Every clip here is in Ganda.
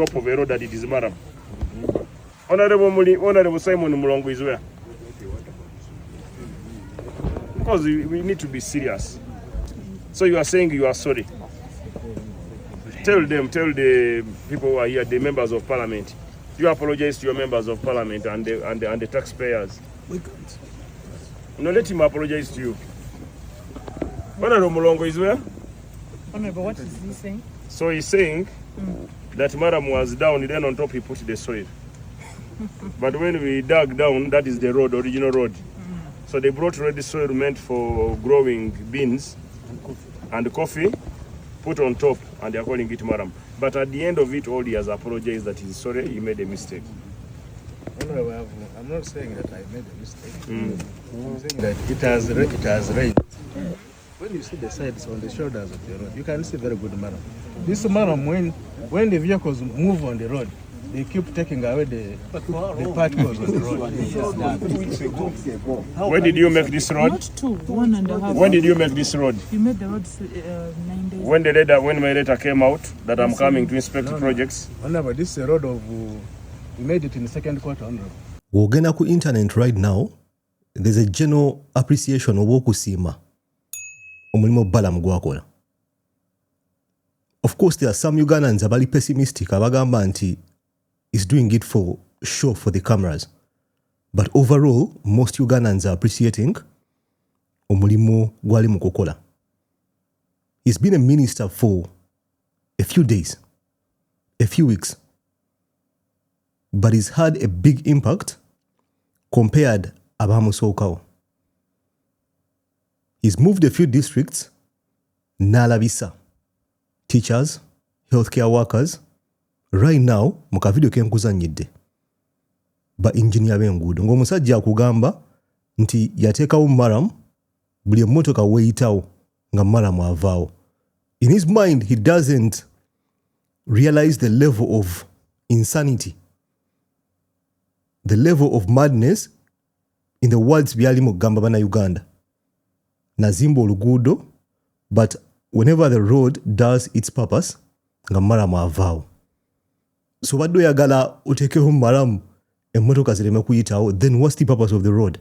top of a road that it is Maram. Honorable Simon Mulongo is where? Because we need to be serious. So you are saying you are sorry. Tell the people who are here, the members of parliament, you apologize to your members of parliament and the taxpayers. We can't. No, let him apologize to you. Honorable Mulongo is where? Honorable, what is he saying? So he's saying that Maram was down, then on top he put the soil. But when we dug down, that is the road, original road. So they brought ready soil meant for growing beans and coffee, put on top, and they are calling it Maram. But at the end of it all, he has apologized that he's sorry, he made a mistake. I'm not saying that I made a mistake. I'm saying that it has rained. When you see the sides on the shoulders of the road, you can see very good Maram. This Maram, when the vehicles move on the road, they keep taking away the particles on the road. When did you make this road? Not 1.5. When did you make this road? You made the road 9 days. When my letter came out that I'm coming to inspect projects. But this is a road of, we made it in the second quarter. Wogenda ku internet right now, there's a general appreciation of okusima omulimo Balaam gwakola. Of course, there are some Ugandans abali pessimistic abagamba nti is doing it for show for the cameras. But overall, most Ugandans are appreciating omulimo gwali mukokola. He's been a minister for a few days, a few weeks, but he's had a big impact compared abamusookawo. He's moved a few districts, n'alabisa teachers, healthcare workers. Right now, muka video kenkuzanyidde ba engineer b'enguudo ng'omusajja akugamba nti yateekawo Maram buli emmotoka weeyitawo nga Maram avaawo. In his mind, he doesn't realize the level of insanity, the level of madness in the words byali mugamba bana Uganda. Nazimba oluguudo, but whenever the road does its purpose, nga Maram avaawo. So what do yagala utekeho Maram emmotoka zireme kuyitawo, then what's the purpose of the road?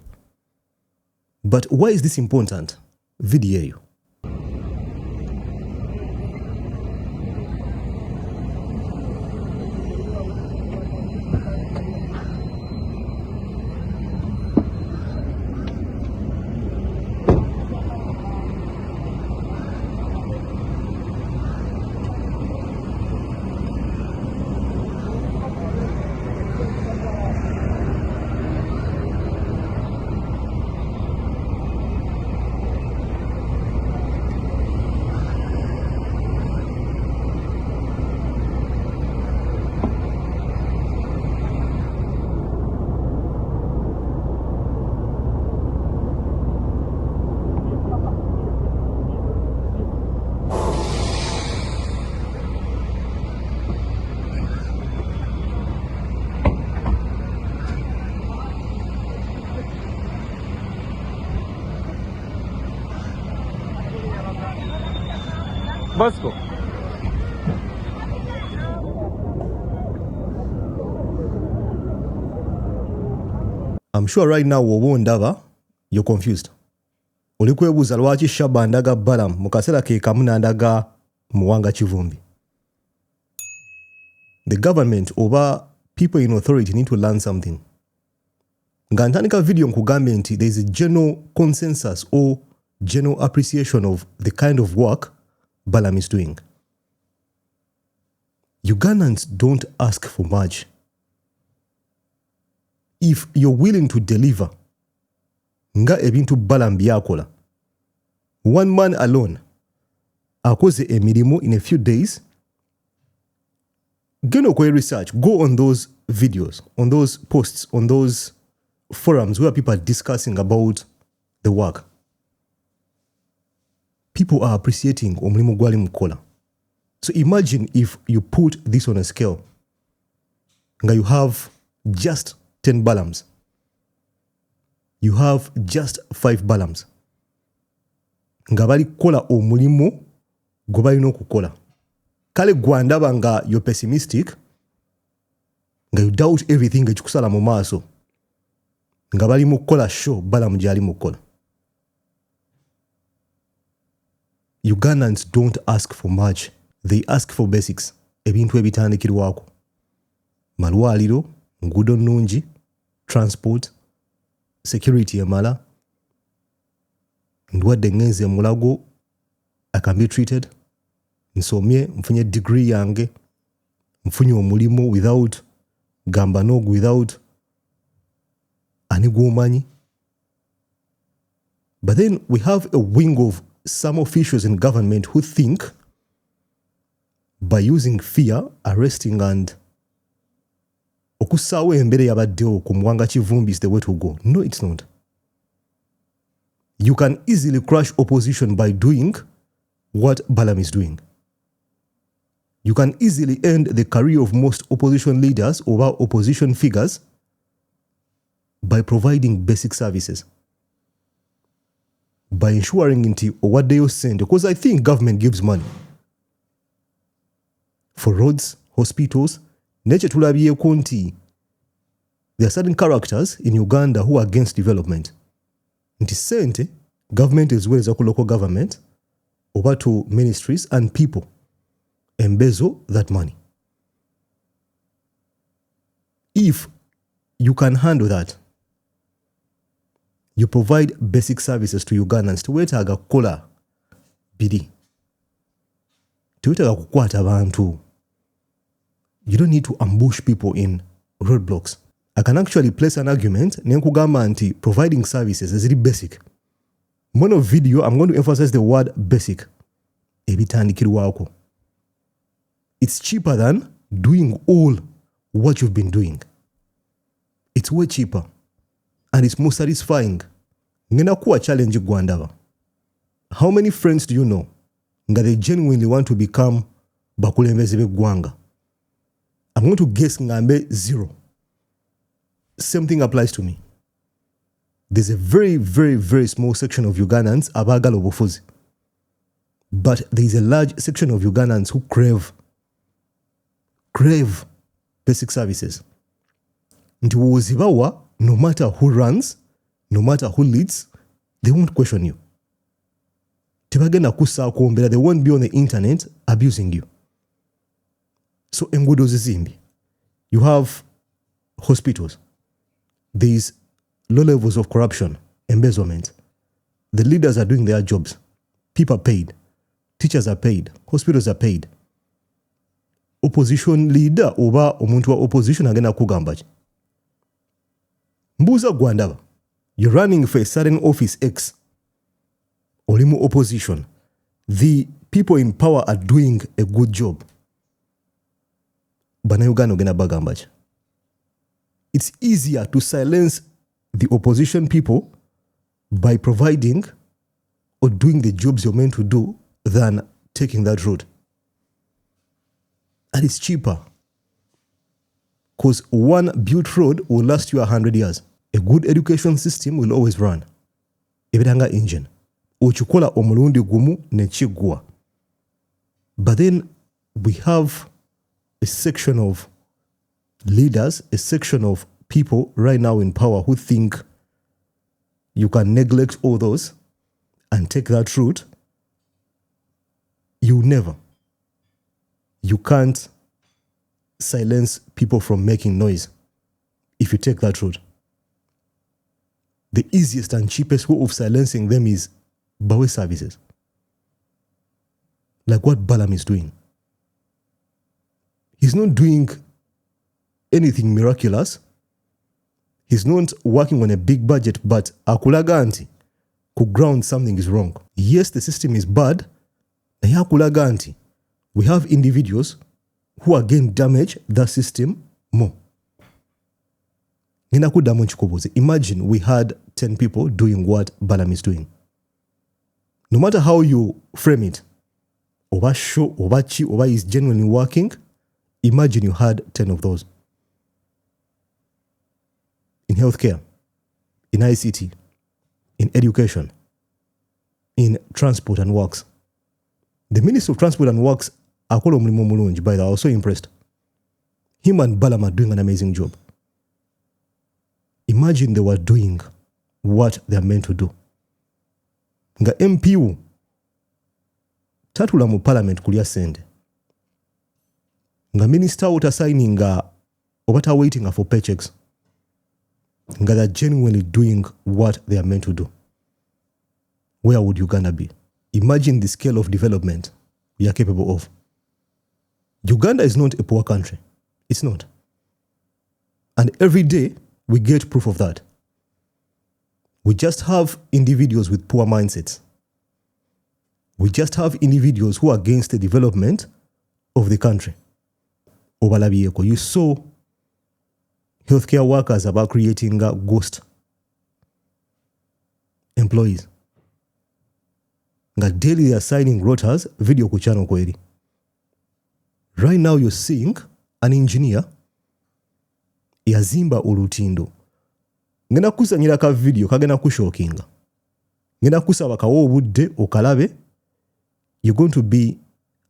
But why is this important? Video eyo. Bosco. I'm sure right now wobo ndaba you're confused. Oli kwebuuza lwaki Shaba ndaga Balaam mu kaseera ke kamu n'andaga Muwanga Kivumbi. The government oba people in authority need to learn something. Nga ntandika video nkugambe nti there is a general consensus or general appreciation of the kind of work Balaam is doing. Ugandans don't ask for much. If you're willing to deliver, nga ebintu Balaam byakola, one man alone akoze emirimu in a few days, geno kwe research, go on those videos, on those posts, on those forums where people are discussing about the work. People are appreciating omulimu gwali mukola. So imagine if you put this on a scale. Nga you have just 10 Balaams. You have just 5 Balaams. Nga bali kola omulimu gwe balina okukola. Kale gwandaba nga you're pessimistic, nga you doubt everything ekikusala mu maaso nga bali mu kukola show balamu gyali mu kukola. Ugandans don't ask for much. They ask for basics. Ebintu ebitandikirwako. Malwaliro, nguudo nnungi, transport, security emala, ndwadde ngenze mulago, I can be treated, nsomye, nfunye degree yange, nfunye omulimu without gamba nogu, without ani gwomanyi. But then we have a wing of some officials in government who think by using fear, arresting and okusaawo embere yabaddewo ku Muwanga Kivumbi is the way to go. No, it's not. You can easily crush opposition by doing what Balam is doing. You can easily end the career of most opposition leaders or opposition figures by providing basic services. By ensuring into what they send. Because I think government gives money for roads, hospitals. Nature tulabiye konti. There are certain characters in Uganda who are against development. Nti sente, government as well as local government, over to ministries and people embezzle that money. If you can handle that, you provide basic services to Ugandans. Tuwetaaga kukola biri. Tuwetaaga kukwata abantu. You don't need to ambush people in roadblocks. I can actually place an argument nenkugamba nti providing services is really basic. Mono video, I'm going to emphasize the word basic. Ebitandikirwako. It's cheaper than doing all what you've been doing. It's way cheaper. And it's more satisfying. Ngena kuwa challenge gwandaba. How many friends do you know nga they genuinely want to become bakulembeze begwanga? I'm going to guess ngambe 0. Same thing applies to me. There's a very, very, very small section of Ugandans abagala obufuzi. But there is a large section of Ugandans who crave basic services. Nti wozibawa, no matter who runs, no matter who leads, they won't question you. Tebagenda kusa kuombera, they won't be on the internet abusing you. So engudo zizimbi. You have hospitals. There is low levels of corruption, embezzlement. The leaders are doing their jobs. People are paid. Teachers are paid. Hospitals are paid. Opposition leader oba omuntu wa opposition agenda kugamba ki? Mbuza gwandaba. You're running for a certain office X. Olimu opposition. The people in power are doing a good job. Bana Uganda ogenda bagamba ki? It's easier to silence the opposition people by providing or doing the jobs you're meant to do than taking that road. And it's cheaper. Because one built road will last you 100 years. A good education system will always run. Ebitanga engine. Ochukola omulundi gumu nechigwa. But then we have a section of leaders, a section of people right now in power who think you can neglect all those and take that route. You never. You can't silence people from making noise if you take that route. The easiest and cheapest way of silencing them is by services. Like what Balam is doing. He's not doing anything miraculous. He's not working on a big budget, but akulaga anti ku ground something is wrong. Yes, the system is bad. Naye akulaga anti we have individuals who again damage the system more. Imagine we had 10 people doing what Balam is doing. No matter how you frame it, oba show, oba chi, oba is genuinely working, imagine you had 10 of those. In healthcare, in ICT, in education, in transport and works. The Minister of Transport and Works, Akolo Mulimo Mulungi, by the way, I was so impressed. him and Balam are doing an amazing job. Imagine they were doing what they are meant to do. Nga MPU tatula mu parliament kulya sente. Nga minister uta signing obata waiting for paychecks. Nga they're genuinely doing what they are meant to do. Where would Uganda be? Imagine the scale of development we are capable of. Uganda is not a poor country. It's not. And every day we get proof of that. We just have individuals with poor mindsets. We just have individuals who are against the development of the country. You saw healthcare workers about creating ghost employees. Nga daily they are signing rotas, video kuchano kweli. Right now you're seeing an engineer yazimba olutindo. Ngena kusanyira ka video kagena kushokinga. Ngena kusaba kawo obudde okalabe. You're going to be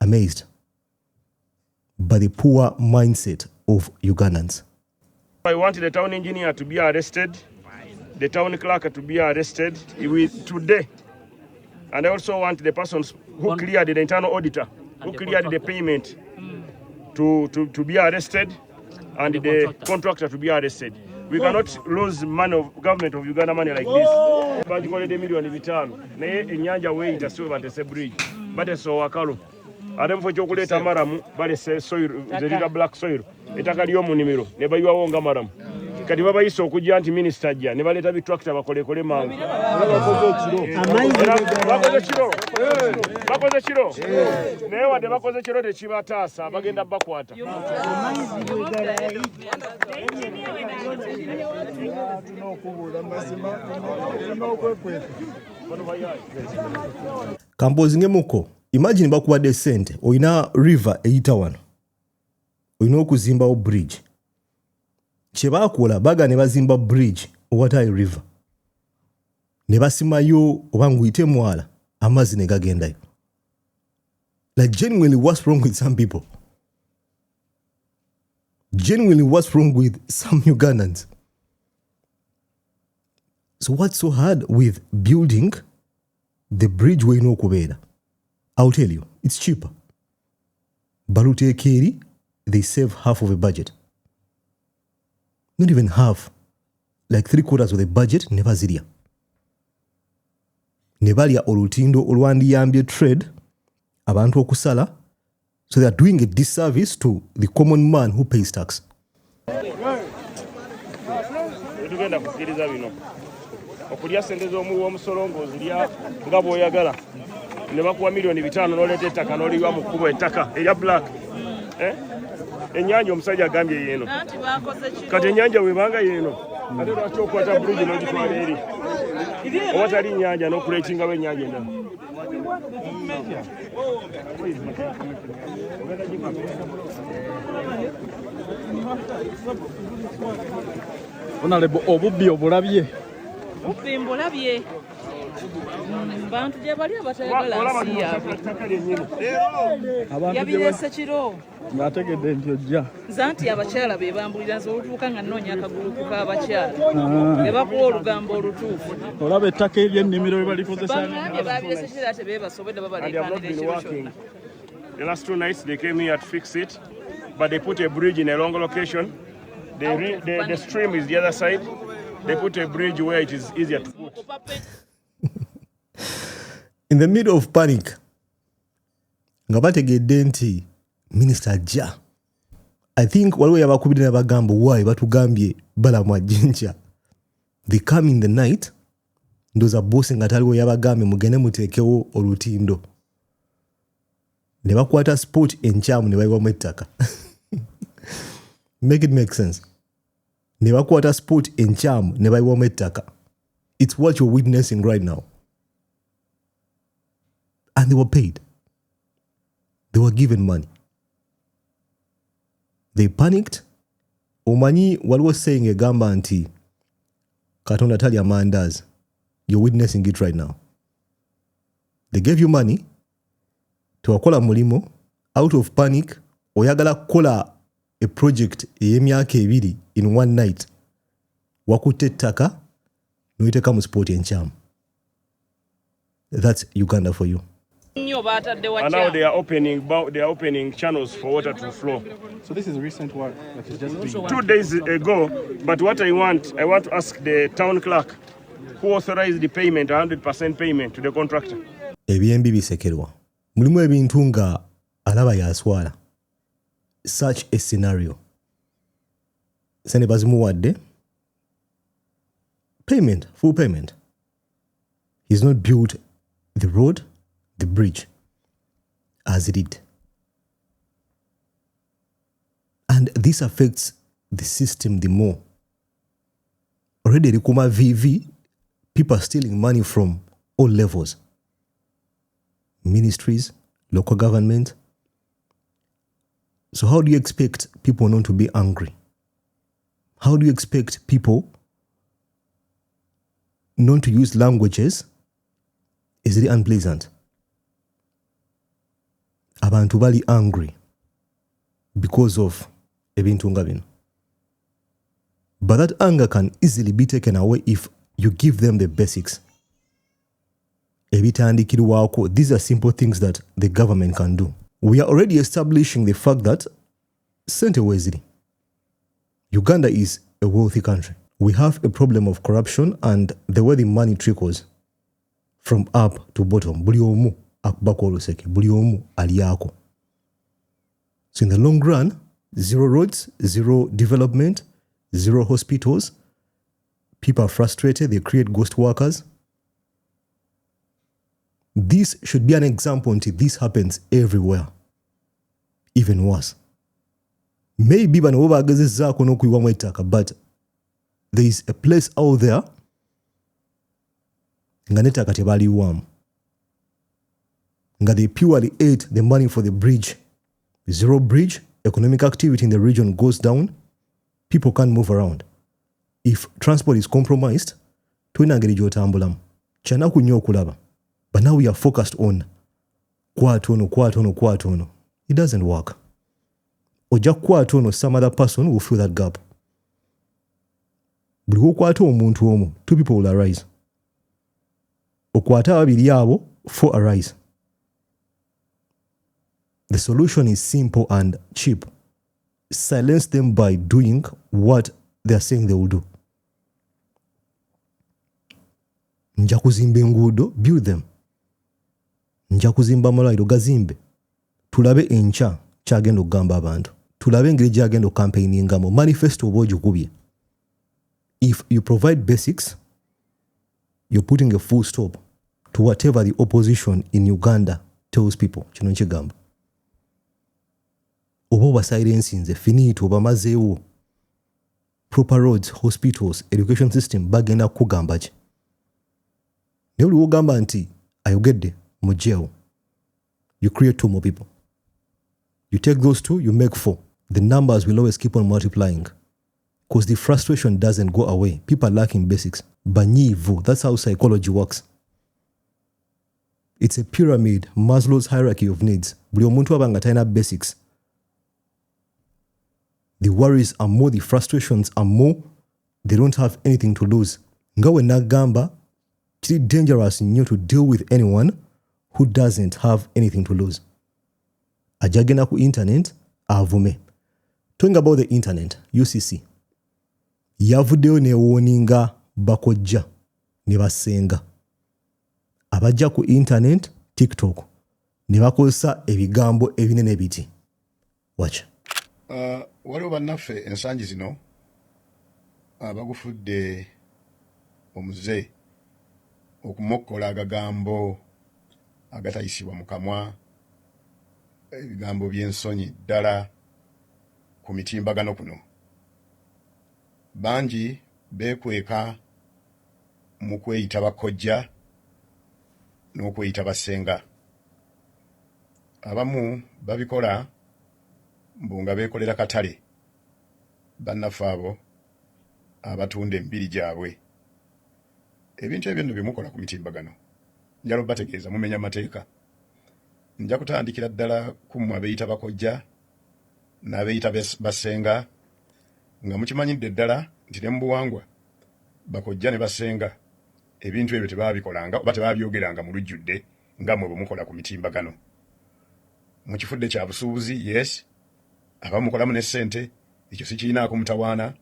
amazed by the poor mindset of Ugandans. I want the town engineer to be arrested, the town clerk to be arrested today. And I also want the persons who cleared the internal auditor, who cleared the payment to be arrested, and the contractor to be arrested. We cannot lose money of government of Uganda money like this. But you call it a million every time. Ne enyanja way ita so about the bridge. But so wakalo. Adam for chocolate maramu, but it's soil, the black soil. Itakali yomu nimiro. Never you are wonga maram. Kati baba iso kujja anti minister jja ne baleta bitrakta bakole mangu. Bakoze kiro. Naye wadde bakoze kiro tekibataasa bagenda bakwata. Kampozinge muko. Imagine bakuwadde sente oyina river eyita wano. Oyina okuzimbawo bridge. Kyebakola baga ne bazimba bridge Watai river. Ne basimayo oba nguyite mwala amazzi ne gagendayo. Like genuinely what's wrong with some people? Genuinely what's wrong with some Ugandans? So what's so hard with building the bridge we know kubera? I'll tell you, it's cheaper. Balute Keri, they save half of a budget. Not even half. Like 3/4 of the budget, never ziria. Nevalia olutindo olwandi yambye trade, abantu okusala, so they are doing a disservice to the common man who pays tax. Tugenda kukiriza bino. Okulya sente z'omuwi w'omusolongo zirya nga bw'oyagala. Ne bakuwa milioni 5 n'oleeta ettaka n'oliwa mu kkubo ettaka erya black. Ennyanja omusajja agambye yeeno. Kati ennyanja webanga yeeno. Ate lwaki okwata bridge n'ogitwala eri? Oba tali nnyanja n'okuleekingawo ennyanja endala. Honorable obubbi obulabye. Bubbi mbulabye. Bantu gye bali abatayagala nsi yaabwe. Yabirese kiro. Ng'ategedde nti ojja. Zanti abakyala be bambulira nti olutuuka nga nnoonya akagulu ku k'abakyala. Ne bakuwa olugambo olutuufu. Olaba ettaka ery'ennimiro bwe balikozesa. Bangambye babirese kiro ate beebasobodde babaleekaanira ekiro kyonna. The last 2 nights they came here to fix it, but they put a bridge in a longer location. The stream is the other side. They put a bridge where it is easier to put. In the middle of panic, nga bategedde nti minister ajja. I think waliwo yabakubidde n'abagamba why batugambye balamwa jinja. They come in the night, ndoza boss nga taliwo yabagambye mugende muteekewo olutindo. Ne bakwata sport enkyamu ne bayiwamu ettaka. Make it make sense. Ne bakwata sport enkyamu ne bayiwamu ettaka. It's what you're witnessing right now. And they were paid. They were given money. They panicked. Omanyi waliwo saying egamba nti Katonda tali amandazi. You're witnessing it right now. They gave you money to wakola mulimo out of panic oyagala kukola a project ey'emyaka 2 in one night wakutte ettaka noyiteka mu sport enkyamu. That's Uganda for you. And now they are opening channels for water to flow. So this is recent work that is just being 2 days ago, but what I want to ask the town clerk who authorized the payment, 100% payment to the contractor. Ebyembi bisekerwa. Mulimu ebintu nga alaba yaswala. Such a scenario. Sene bazimuwadde payment, full payment. He's not built the road, the bridge, as he did. And this affects the system the more. Already, Rikuma VV, people are stealing money from all levels. Ministries, local government. So how do you expect people not to be angry? How do you expect people not to use languages? Is it unpleasant? Abantu bali angry because of ebintu nga bino. But that anger can easily be taken away if you give them the basics. Ebitandikirwako, these are simple things that the government can do. We are already establishing the fact that sente weziri. Uganda is a wealthy country. We have a problem of corruption and the way the money trickles from up to bottom. Buli omu akubako oluseke. Buli omu aliyako. So in the long run, zero roads, zero development, zero hospitals. People are frustrated. They create ghost workers. This should be an example until this happens everywhere. Even worse. Maybe bano bagezezzaako n'okuyiwamu ettaka, but there is a place out there nga n'ettaka tebaliyiwamu. Nga they purely ate the money for the bridge. Zero bridge, economic activity in the region goes down. People can't move around. If transport is compromised, tulina ngeri gy'otambulamu. Kyanaku nnyo okulaba. But now we are focused on kwatono. It doesn't work. Ojja kwatono, some other person will fill that gap. Buli okwata omuntu omu, 2 people will arise. Okwata ababiri abo, 4 arise. The solution is simple and cheap. Silence them by doing what they are saying they will do. Nja kuzimba enguudo, build them. Nja kuzimba amalwaliro, gazimbe. Tulabe enkya kyagenda okugamba abantu. Tulabe engeri gyagenda okampainingamu. Manifesto oba ogikubye. If you provide basics, you're putting a full stop to whatever the opposition in Uganda tells people. Kino nkigamba. Oba obasilensinze, finito, obamazeewo. Proper roads, hospitals, education system, bagenda kugamba ki? Ne buli wogamba nti ayogedde mu jail, you create 2 more people. You take those 2, you make 4. The numbers will always keep on multiplying. Because the frustration doesn't go away. People are lacking basics. Banyivu, that's how psychology works. It's a pyramid, Maslow's hierarchy of needs. Buli omuntu abanga talina basics. The worries are more, the frustrations are more. They don't have anything to lose. Nga we nagamba, it's dangerous nnyo to deal with anyone who doesn't have anything to lose. Ajagenda ku internet, avume. Talking about the internet, UCC. Yavuddeyo newoninga bakojja ne basenga. Abajja ku internet, TikTok, ne bakozesa ebigambo ebinene biti. Watch. Waliwo bannaffe ensangi zino abagufudde omuze okumokkola agagambo agatayisibwa mu kamwa, ebigambo by'ensonyi ddala ku mitimbagano kuno. Bangi beekweka mu kweyita bakojja n'okweyita basenga. Abamu babikola nga beekolera katale bannaffe abo abatunda emibiri gyabwe. Ebintu ebyo nno bye mukola ku mitimbagano njala obategeeza mumenya amateeka. Nja kutandikira ddala ku mmwe abeeyita bakojja n'abeeyita basenga nga mukimanyidde ddala nti ne mu buwangwa bakojja ne basenga ebintu ebyo tebaabikolanga oba tebaabyogeranga mu lujjudde nga mwe bwemukola ku mitimbagano. Mu kifudde kya busuubuzi, yes, abamukolamu ne ssente, ekyo si kirinaako mutawaana.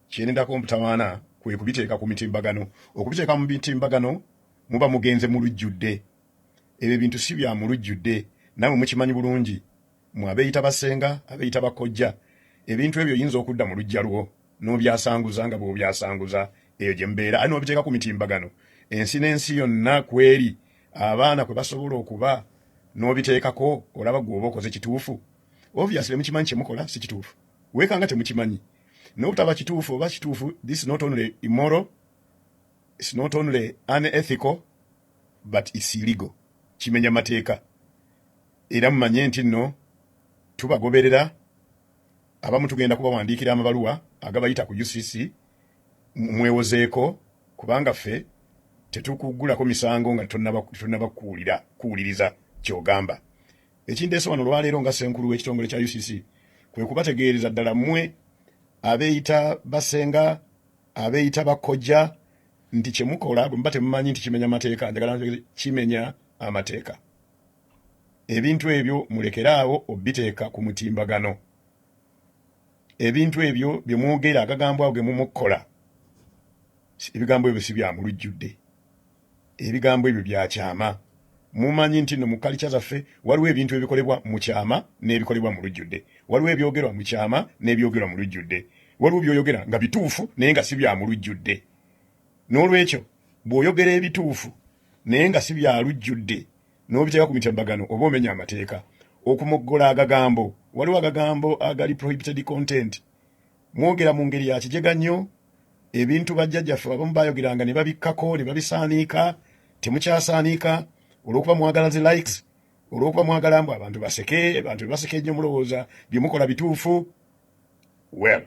Kyenendako mutawaana kwe kubiteeka ku mitimbagano. Okubiteeka mu mitimbagano muba mugenze mu lujjudde. Ebyo ebintu si bya mu lujjudde. Namwe mukimanyi bulungi. Mwe abeeyita basenga, abeeyita bakojja. Ebintu ebyo yinza okudda mu lujja lwo n'obyasanguza nga bw'obyasanguza eyo gye mbeera ali n'obiteeka ku mitimbagano. Ensi n'ensi yonna kweri abaana kwe basobola okuba n'obiteekako olaba gwe oba okoze kituufu. Obviously mukimanyi kye mukola si kituufu. Weekanga temukimanyi. N'obutaba kituufu oba kituufu, this is not only immoral, it's not only unethical, but it's illegal. Kimenya mateeka. Era mumanye nti nno tubagoberera abamu tugenda kubawandiikira amabaluwa agabayita ku UCC mwewozeeko kubanga ffe tetukugulako misango nga tunnabakuwuliriza kyogamba. Ekindeese wano olwaleero nga ssenkulu w'ekitongole kya UCC kwe kubategeereza ddala mmwe abeeyita basenga, abeeyita bakojja nti kye mukola bwe muba temumanyi nti kimenya mateeka, njagala kimenya amateeka. Ebintu ebyo mulekeraawo obiteeka ku mutimbagano. Ebintu ebyo bye mwogera agagambo ago ge mumukola, ebigambo ebyo si bya mu lujjudde. Ebigambo ebyo bya kyama. Mumanyi nti no mu culture zaffe waliwo ebintu ebikolebwa mu kyama n'ebikolebwa mu lujjudde. Waliwo ebyogerwa mu kyama n'ebyogerwa mu lujjudde. Waliwo by'oyogera nga bituufu naye nga si bya mu lujjudde. N'olwekyo bw'oyogera ebituufu naye nga si bya lujjudde n'obiteeka ku mitimbagano oba omenya amateeka. Okumoggola agagambo, waliwo agagambo agali prohibited content. Mwogera mu ngeri ya kijega nnyo, ebintu bajjajjaffe abamu baayogeranga ne babikkako ne babisaaniika, temukyasaaniika olw'okuba mwagala zi likes, olw'okuba mwagala mbu abantu baseke, abantu baseke nnyo mulowooza bye mukola bituufu. Well,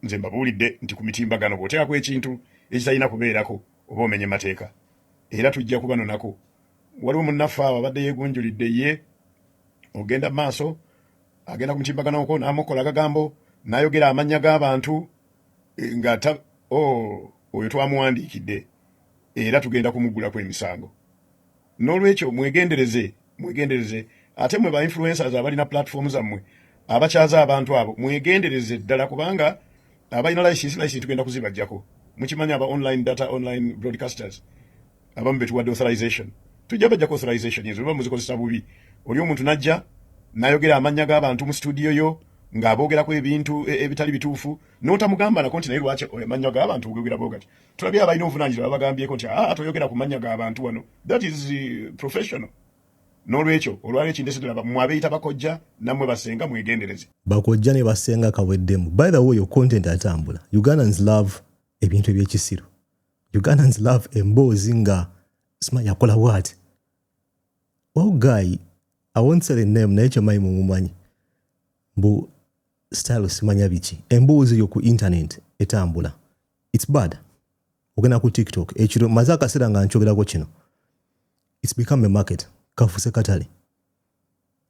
nze mbabuulidde nti ku mitimbagano bw'oteekako ekintu ekitalina kubeerako oba omenye mateeka. Era tujja kubanonako. Waliwo munnaffe awo abadde yeegunjulidde ye, ogenda mu maaso, agenda ku mitimbagano okwo n'amukola agagambo, n'ayogera amannya g'abantu nga oyo twamuwandiikidde era tugenda kumuggulako emisango. N'olwekyo mwegendereze ate mwe ba influencers abalina platform zammwe abakyaza abantu abo mwegendereze ddala kubanga abalina license tugenda kuzibajjako. Mukimanya aba online broadcasters abamu betuwadde authorization. Tujja bajjako authorization ezo oba muzikozesa bubi. Oli omuntu najja n'ayogera amannya g'abantu mu studio yo ng'aboogerako ebintu ebitali bituufu n'otamugamba nako nti naye lwaki amannya g'abantu ogogera boogati. Tulabye abalina obuvunaanyizibwa babagambyeko nti toyogera ku mannya g'abantu wano. That is professional. N'olwekyo olwaleero ekindeese ddala mmwe abeeyita bakojja nammwe basenga mwegendereze. Bakojja ne basenga kaweddemu. By the way, your content atambula. Ugandans love ebintu eby'ekisiru. Ugandans love emboozi nga simanyi akola what. Oh guy, I won't say the name naye kyemayi mumumanyi. Mbu style simanya biki. Emboozi yo ku internet etambula. It's bad. Ogenda ku TikTok. Ekiro maze akaseera nga nkyogerako kino. It's become a market. Kafuse katale.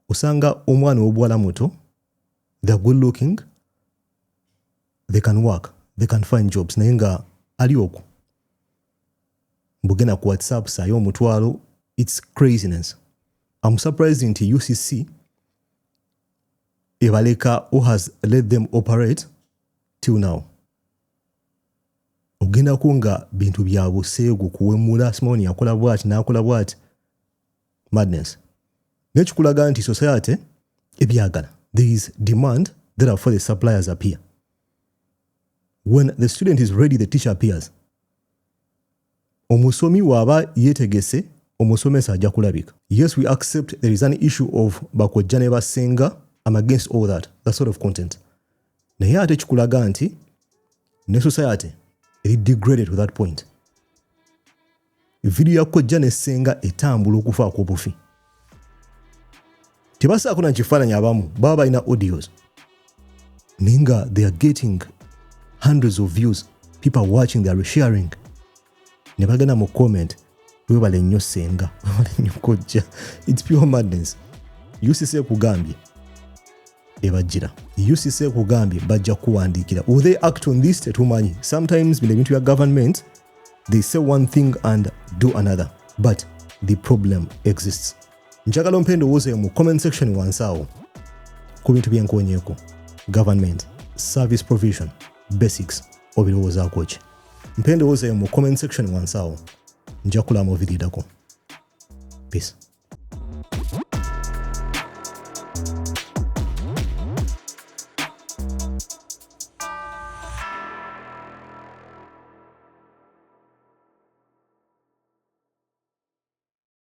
Osanga omwana w'obuwala muto, they're good looking, they can work, they can find jobs. Naye nga ali okwo. Mbugenda ku WhatsApp sayo omutwalo. It's craziness. I'm surprised nti UCC ebaleka who has let them operate till now. Ogenda kunga bintu bya buseegu kuwemula simoni yakola bwati n'akola bwati. Madness. Nekikulaga nti society ebyagala. There is demand, therefore the suppliers appear. When the student is ready, the teacher appears. Omusomi waba yetegese, omusomesa ajja kulabika. Yes, we accept there is an issue of bakojja ne basenga. I'm against all that sort of content. Naye ate kikulaga nti ne society eri degraded to that point. Video ya kojja ne senga etambula okufaako obufi. Tebasaako na kifaananyi abamu baba balina audios. Ninga they are getting hundreds of views. People are watching, they are sharing. Ne bagenda mu comment webale nnyo senga, webale nnyo kojja. It's pure madness. UCC kugambye ebajjira UCC kugambye bajja kuwandiikira. Will they act on this? Tetumanyi. Sometimes bino ebintu bya government they say one thing and do another, but the problem exists. Njagala mpendo woze mu comment section wansaawo ku bintu byenkonyeeko government service provision basics obirowoozaako ki. Mpendo woze mu comment section wansaawo nja kulaba mu video dako. Peace.